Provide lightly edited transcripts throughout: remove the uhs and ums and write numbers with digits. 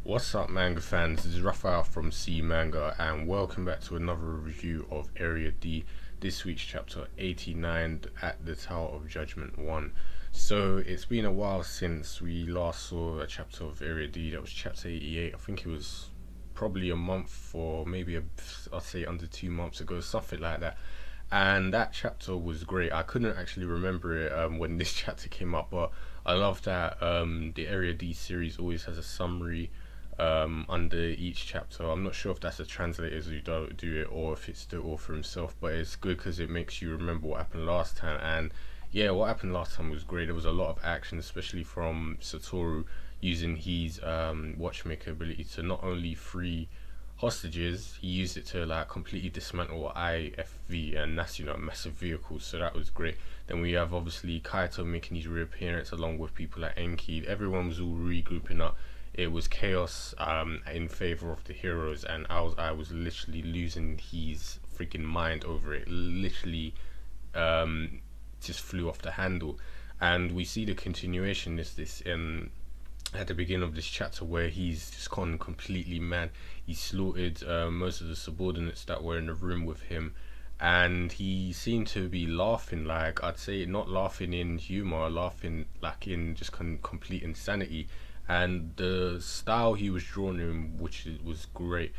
What's up, manga fans? This is Raphael from C Manga, and welcome back to another review of Area D. This week's chapter 89 at the Tower of Judgment 1. So it's been a while since we last saw a chapter of Area D. That was chapter 88. I think it was probably a month, or maybe I'd say under 2 months ago, something like that. And that chapter was great. I couldn't actually remember it when this chapter came up, but I love that the Area D series always has a summary under each chapter. I'm not sure if that's the translators who do it or if it's the author himself, but it's good because it makes you remember what happened last time. And yeah, what happened last time was great. There was a lot of action, especially from Satoru using his watchmaker ability to not only free hostages, he used it to like completely dismantle IFV, and that's, you know, a massive vehicle, so that was great. Then we have obviously Kaito making his reappearance along with people like Enki. Everyone was all regrouping up. It was chaos in favor of the heroes, and I was literally losing his freaking mind over it. Literally just flew off the handle. And we see the continuation is this at the beginning of this chapter, where he's just gone completely mad. He slaughtered most of the subordinates that were in the room with him, and he seemed to be laughing, like, I'd say not laughing in humor, laughing like in just complete insanity. And the style he was drawn in, which was great,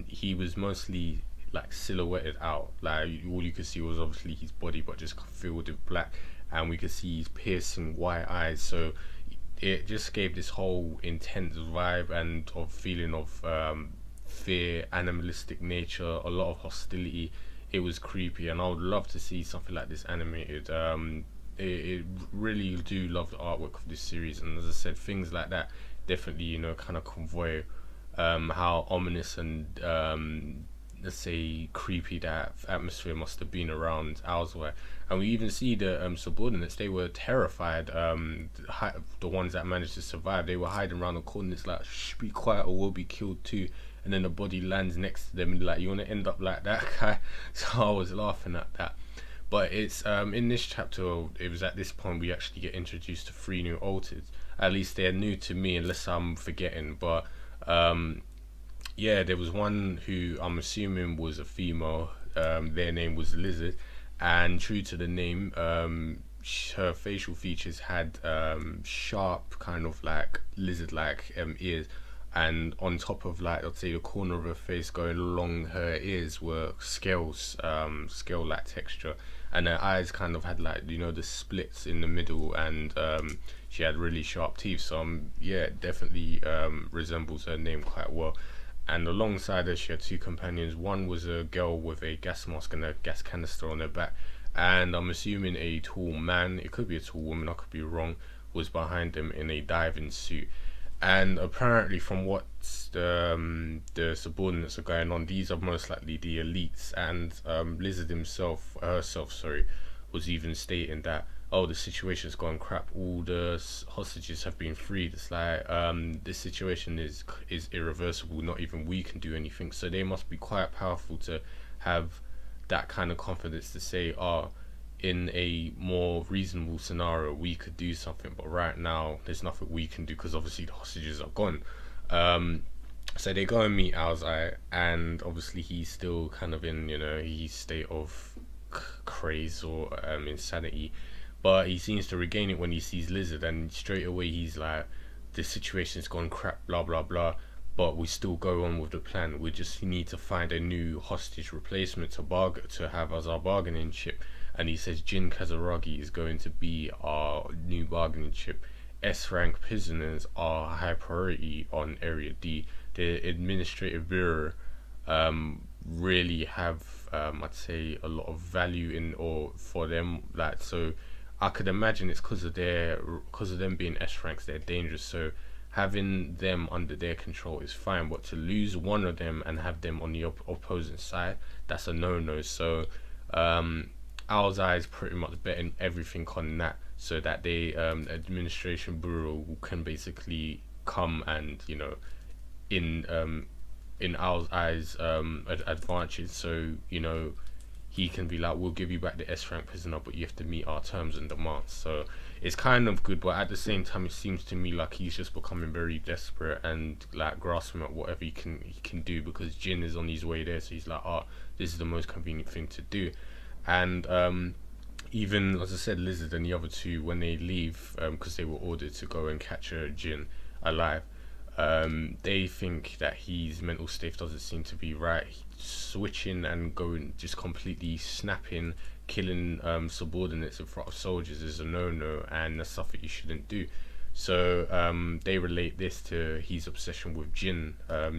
he was mostly like silhouetted out, like all you could see was obviously his body, but just filled with black, and we could see his piercing white eyes. So it just gave this whole intense vibe and of feeling of fear, animalistic nature, a lot of hostility. It was creepy, and I would love to see something like this animated. It really do love the artwork of this series, and as I said, things like that definitely, you know, kind of convey how ominous and let's say creepy that atmosphere must have been around Owlsware. And we even see the subordinates. They were terrified. The ones that managed to survive, they were hiding around the corners like, shh, be quiet or we'll be killed too. And then the body lands next to them, and like, you want to end up like that guy? So I was laughing at that. But it's in this chapter, it was at this point we actually get introduced to 3 new alters. At least they're new to me, unless I'm forgetting. But yeah, there was one who I'm assuming was a female. Their name was Lizard, and true to the name, her facial features had sharp, kind of like lizard-like ears, and on top of, like, let's say the corner of her face going along her ears were scales, scale-like texture, and her eyes kind of had, like, you know, the splits in the middle, and she had really sharp teeth. So yeah, definitely resembles her name quite well. And alongside her, she had 2 companions. One was a girl with a gas mask and a gas canister on her back, and I'm assuming a tall man, it could be a tall woman, I could be wrong, was behind them in a diving suit. And apparently, from what the subordinates are going on, these are most likely the elites. And Lizard herself, sorry, was even stating that, oh, the situation's gone crap. All the hostages have been freed. It's like this situation is irreversible. Not even we can do anything. So they must be quite powerful to have that kind of confidence to say, oh, in a more reasonable scenario we could do something, but right now there's nothing we can do because obviously the hostages are gone. So they go and meet Owlseye, and obviously he's still kind of in, you know, his state of craze or insanity, but he seems to regain it when he sees Lizard, and straight away he's like, the situation's gone crap, blah blah blah, but we still go on with the plan. We just need to find a new hostage replacement to have as our bargaining chip. And he says Jin Kazaragi is going to be our new bargaining chip. S-rank prisoners are high priority on Area D. The administrative bureau really have, I'd say, a lot of value in, or for them, like, so I could imagine it's because of them being S-ranks, they're dangerous. So having them under their control is fine, but to lose one of them and have them on the opposing side, that's a no-no. So Owlseye is pretty much betting everything on that, so that the administration bureau can basically come and, you know, in Owlseye's advantage. So, you know, he can be like, we'll give you back the S rank prisoner, but you have to meet our terms and demands. So it's kind of good, but at the same time it seems to me like he's just becoming very desperate and like grasping at whatever he can do, because Jin is on his way there. So he's like, oh, this is the most convenient thing to do. And even, as I said, Lizard and the other two, when they leave, because they were ordered to go and capture Jin alive, they think that his mental state doesn't seem to be right. Switching and going, just completely snapping, killing subordinates in front of soldiers is a no-no, and that's something you shouldn't do. So they relate this to his obsession with Jin.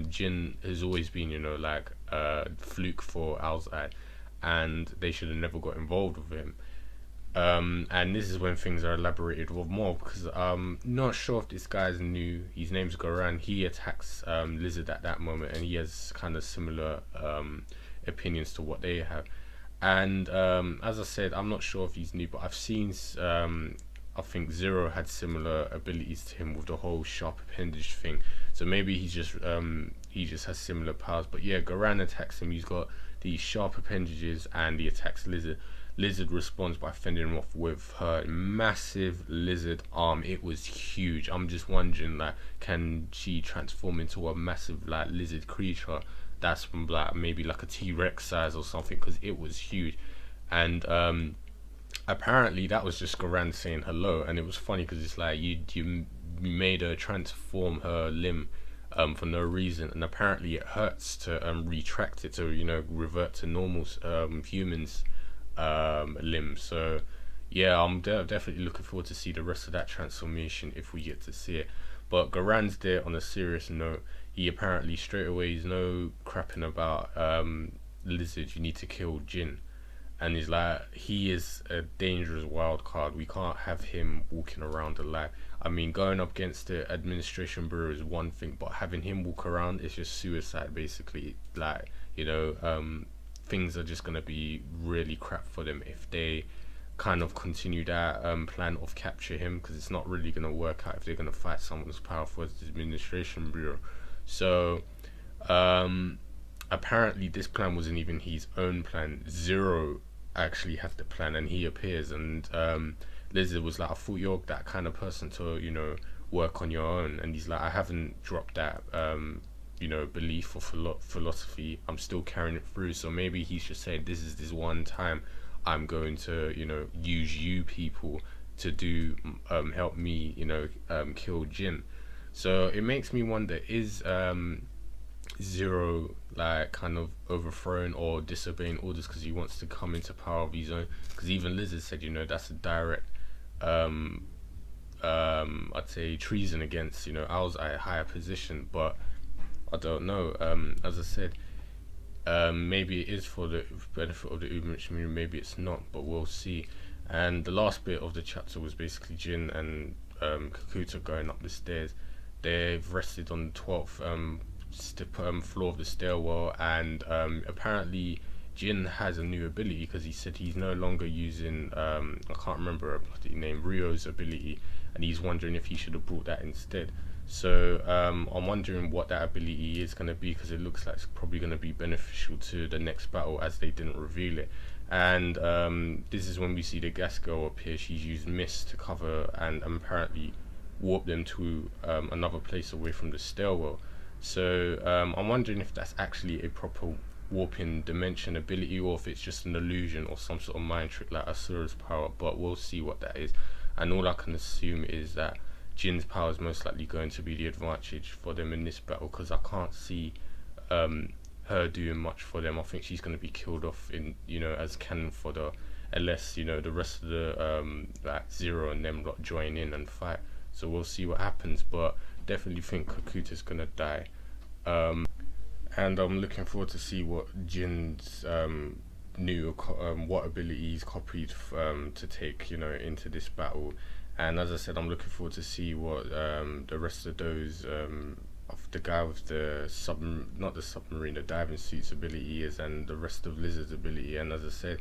Jin has always been, you know, like a fluke for Owl's Eye, and they should have never got involved with him. And this is when things are elaborated with more, because I'm not sure if this guy's new. His name's Goran. He attacks Lizard at that moment, and he has kind of similar opinions to what they have. And as I said, I'm not sure if he's new, but I've seen I think Zero had similar abilities to him with the whole sharp appendage thing. So maybe he just has similar powers. But yeah, Goran attacks him. He's got these sharp appendages, and he attacks Lizard. Lizard responds by fending him off with her massive lizard arm. It was huge. I'm just wondering, like, can she transform into a massive like lizard creature that's from like maybe like a T-Rex size or something, because it was huge. And apparently that was just Goran saying hello, and it was funny because it's like you made her transform her limb for no reason, and apparently it hurts to retract it to, you know, revert to normal humans limbs. So yeah, I'm definitely looking forward to see the rest of that transformation if we get to see it. But Goran's there on a serious note. He apparently straight away, he's no crapping about Lizard, you need to kill Jin. And he's like, he is a dangerous wild card. We can't have him walking around alive. I mean, going up against the administration bureau is one thing, but having him walk around is just suicide, basically. Like, you know, things are just gonna be really crap for them if they kind of continue that plan of capture him, because it's not really gonna work out if they're gonna fight someone as powerful as the administration bureau. So apparently this plan wasn't even his own plan. Zero actually had the plan, and he appears, and Lizard was like, I thought you're that kind of person to, you know, work on your own. And he's like, I haven't dropped that you know, belief or philosophy. I'm still carrying it through. So maybe he's just saying, this is this one time I'm going to, you know, use you people to do help me, you know, kill Jin. So it makes me wonder, is Zero like kind of overthrowing or disobeying orders because he wants to come into power of his own? Because even Lizard said, you know, that's a direct I'd say treason against, you know, Owl's Eye, higher position. But I don't know. As I said, maybe it is for the benefit of the Ubermensch community, maybe it's not, but we'll see. And the last bit of the chapter was basically Jin and Kakuta going up the stairs. They've rested on the 12th floor of the stairwell, and apparently Jin has a new ability, because he said he's no longer using I can't remember a bloody name, Ryo's ability, and he's wondering if he should have brought that instead. So I'm wondering what that ability is going to be, because it looks like it's probably going to be beneficial to the next battle, as they didn't reveal it. And this is when we see the gas girl appear. She's used mist to cover and apparently warp them to another place away from the stairwell. So I'm wondering if that's actually a proper warping dimension ability, or if it's just an illusion or some sort of mind trick like Asura's power, but we'll see what that is. And all I can assume is that Jin's power is most likely going to be the advantage for them in this battle, because I can't see her doing much for them. I think she's going to be killed off in, you know, as cannon fodder, unless, you know, the rest of the like Zero and them lot join in and fight. So we'll see what happens, but definitely think Kakuta's gonna die. And I'm looking forward to see what Jin's new what ability he's copied to take, you know, into this battle. And as I said, I'm looking forward to see what the rest of those of the guy with the not the submarine, the diving suit's ability is, and the rest of Lizard's ability. And as I said,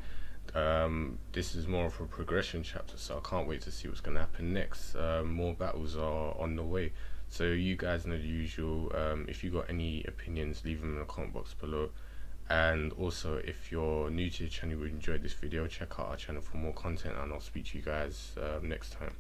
this is more of a progression chapter, so I can't wait to see what's going to happen next. More battles are on the way, so you guys know the usual. If you got any opinions, leave them in the comment box below, And also, if you're new to the channel, you enjoyed this video, check out our channel for more content, and I'll speak to you guys next time.